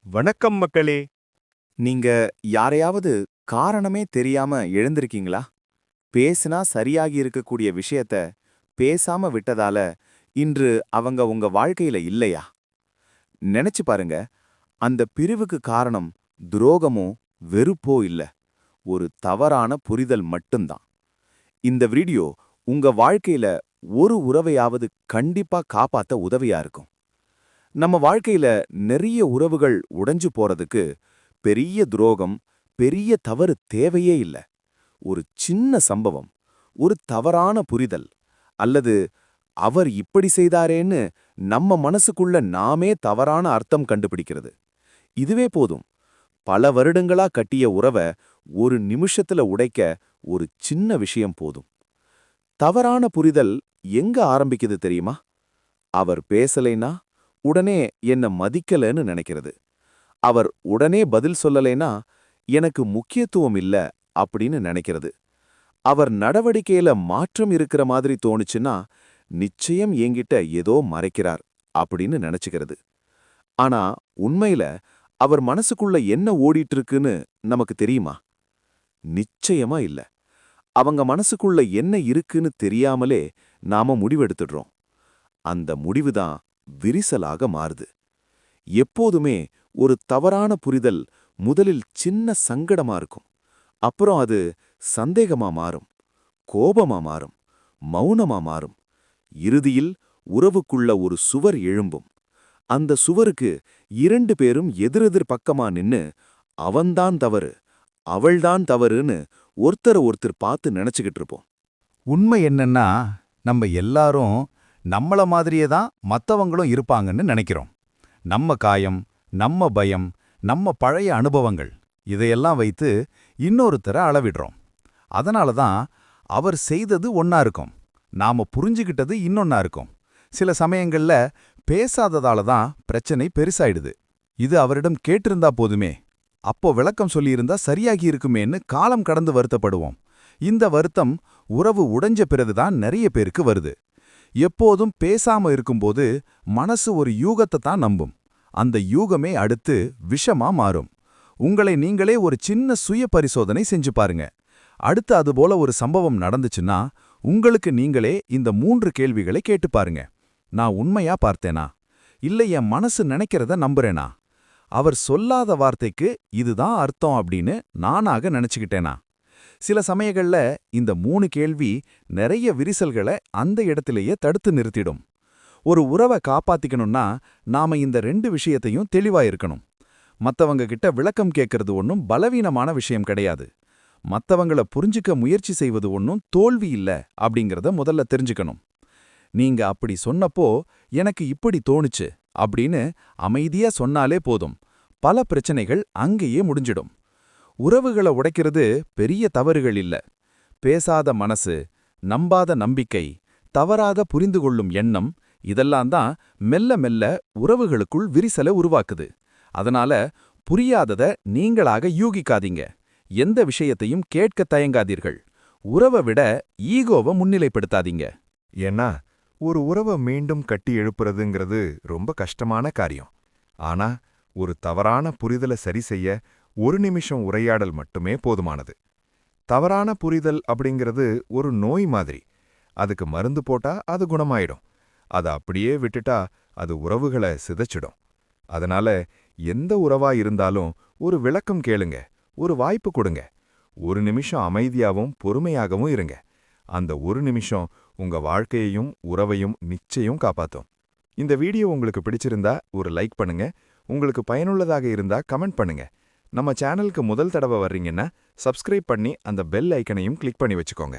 வணக்கம் மக்களே. நீங்க யாரையாவது காரணமே தெரியாம எழுந்திருக்கீங்களா? பேசினா சரியாகி இருக்கக்கூடிய விஷயத்த பேசாம விட்டதால இன்று அவங்க உங்க வாழ்க்கையில இல்லையா? நினைச்சு பாருங்க. அந்த பிரிவுக்கு காரணம் துரோகமோ வெறுப்போ இல்ல, ஒரு தவறான புரிதல் மட்டும்தான். இந்த வீடியோ உங்க வாழ்க்கையில ஒரு உறவையாவது கண்டிப்பா காப்பாத்த உதவியா இருக்கும். நம்ம வாழ்க்கையில நிறைய உறவுகள் உடைஞ்சு போறதுக்கு பெரிய துரோகம், பெரிய தவறு தேவையே இல்ல. ஒரு சின்ன சம்பவம், ஒரு தவறான புரிதல், அல்லது அவர் இப்படி செய்தாரேன்னு நம்ம மனசுக்குள்ள நாமே தவறான அர்த்தம் கண்டுபிடிக்கிறது. இதுவே போதும். பல வருடங்களா கட்டிய உறவ ஒரு நிமிஷத்துல உடைக்க ஒரு சின்ன விஷயம் போதும். தவறான புரிதல் எங்க ஆரம்பிக்குது தெரியுமா? அவர் பேசலைனா உடனே என்ன மதிக்கலன்னு நினைக்கிறது. அவர் உடனே பதில் சொல்லலைனா எனக்கு முக்கியத்துவம் இல்ல அப்படின்னு நினைக்கிறது. அவர் நடவடிக்கையில மாற்றம் இருக்கிற மாதிரி தோணுச்சுன்னா நிச்சயம் என்கிட்ட ஏதோ மறைக்கிறார் அப்படின்னு நினைச்சுக்கிறது. ஆனா உண்மையில அவர் மனசுக்குள்ள என்ன ஓடிட்டு இருக்குன்னு நமக்கு தெரியுமா? நிச்சயமா இல்ல. அவங்க மனசுக்குள்ள என்ன இருக்குன்னு தெரியாமலே நாம முடிவெடுத்துடுறோம். அந்த முடிவுதான் விரிசலாக மாறுது. எப்போதுமே ஒரு தவறான புரிதல் முதலில் சின்ன சங்கடமா இருக்கும். அப்புறம் அது சந்தேகமா மாறும், கோபமா மாறும், மௌனமா மாறும். இறுதியில் உறவுக்குள்ள ஒரு சுவர் எழும்பும். அந்த சுவருக்கு இரண்டு பேரும் எதிரெதிர் பக்கமா நின்னு அவன்தான் தவறு, அவள்தான் தவறுன்னு ஒருத்தர ஒருத்தர் பார்த்து நினைச்சுக்கிட்டு இருப்போம். உண்மை என்னன்னா, நம்ம எல்லாரும் நம்மள மாதிரியே தான் மத்தவங்களும் இருப்பாங்கன்னு நினைக்கிறோம். நம்ம காயம், நம்ம பயம், நம்ம பழைய அனுபவங்கள் இதையெல்லாம் வைத்து இன்னொருத்தர அளவிடுறோம். அதனால தான் அவர் செய்தது ஒண்ணா இருக்கும், நாம புரிஞ்சுகிட்டது இன்னொன்னா இருக்கும். சில சமயங்கள்ல பேசாததால தான் பிரச்சனை பெருசாயிடுது. இது அவரிடம் கேட்டிருந்தா போதுமே, அப்போ விளக்கம் சொல்லியிருந்தா சரியாகி இருக்குமேன்னு காலம் கடந்து வருத்தப்படுவோம். இந்த வருத்தம் உறவு உடைஞ்ச பிறகுதான் நிறைய பேருக்கு வருது. எப்போதும் பேசாம இருக்கும்போது மனசு ஒரு யூகத்தை தான் நம்பும். அந்த யூகமே அடுத்து விஷமா மாறும். உங்களை நீங்களே ஒரு சின்ன சுய பரிசோதனை செஞ்சு பாருங்க. அடுத்து அதுபோல ஒரு சம்பவம் நடந்துச்சுன்னா உங்களுக்கு நீங்களே இந்த 3 கேள்விகளை கேட்டு பாருங்க. நான் உண்மையா பார்த்தேனா? இல்ல என் மனசு நினைக்கிறத நம்புறேனா? அவர் சொல்லாத வார்த்தைக்கு இதுதான் அர்த்தம் அப்படின்னு நானாக நினைச்சுக்கிட்டேனா? சில சமயங்கள்ல இந்த 3 கேள்வி நிறைய விரிசல்களை அந்த இடத்திலேயே தடுத்து நிறுத்திடும். ஒரு உறவை காப்பாத்திக்கணும்னா நாம இந்த 2 விஷயத்தையும் தெளிவா இருக்கணும். மத்தவங்க கிட்ட விளக்கம் கேட்கறது ஒன்றும் பலவீனமான விஷயம் கிடையாது. மத்தவங்கள புரிஞ்சுக்க முயற்சி செய்வது ஒன்றும் தோல்வி இல்ல அப்படிங்கறத முதல்ல தெரிஞ்சுக்கணும். நீங்க அப்படி சொன்னப்போ எனக்கு இப்படி தோணுச்சு அப்படின்னு அமைதியா சொன்னாலே போதும். பல பிரச்சனைகள் அங்கேயே முடிஞ்சிடும். உறவுகளை உடைக்கிறது பெரிய தவறுகள் இல்ல. பேசாத மனசு, நம்பாத நம்பிக்கை, தவறாக புரிந்து கொள்ளும் எண்ணம் இதெல்லாம் தான் மெல்ல மெல்ல உறவுகளுக்குள் விரிசலை உருவாக்குது. அதனால புரியாதத நீங்களாக யூகிக்காதீங்க. எந்த விஷயத்தையும் கேட்க தயங்காதீர்கள். உறவை விட ஈகோவை முன்னிலைப்படுத்தாதீங்க. ஏன்னா ஒரு உறவை மீண்டும் கட்டி எழுப்புறதுங்கிறது ரொம்ப கஷ்டமான காரியம். ஆனா ஒரு தவறான புரிதலை சரி செய்ய ஒரு நிமிஷம் உரையாடல் மட்டுமே போதுமானது. தவறான புரிதல் அப்படிங்கிறது ஒரு நோய் மாதிரி. அதுக்கு மருந்து போட்டா அது குணமாயிடும். அதை அப்படியே விட்டுட்டா அது உறவுகளை சிதைச்சிடும். அதனால எந்த உறவா இருந்தாலும் ஒரு விளக்கம் கேளுங்க, ஒரு வாய்ப்பு கொடுங்க. ஒரு நிமிஷம் அமைதியாவும் பொறுமையாகவும் இருங்க. அந்த ஒரு நிமிஷம் உங்க வாழ்க்கையையும் உறவையும் நிச்சயம் காப்பாத்தும். இந்த வீடியோ உங்களுக்கு பிடிச்சிருந்தா ஒரு லைக் பண்ணுங்க. உங்களுக்கு பயனுள்ளதாக இருந்தா கமெண்ட் பண்ணுங்க. நம்ம சேனலுக்கு முதல் தடவை வர்றீங்கன்னா சப்ஸ்கிரைப் பண்ணி அந்த பெல் ஐக்கனையும் கிளிக் பண்ணி வச்சுக்கோங்க.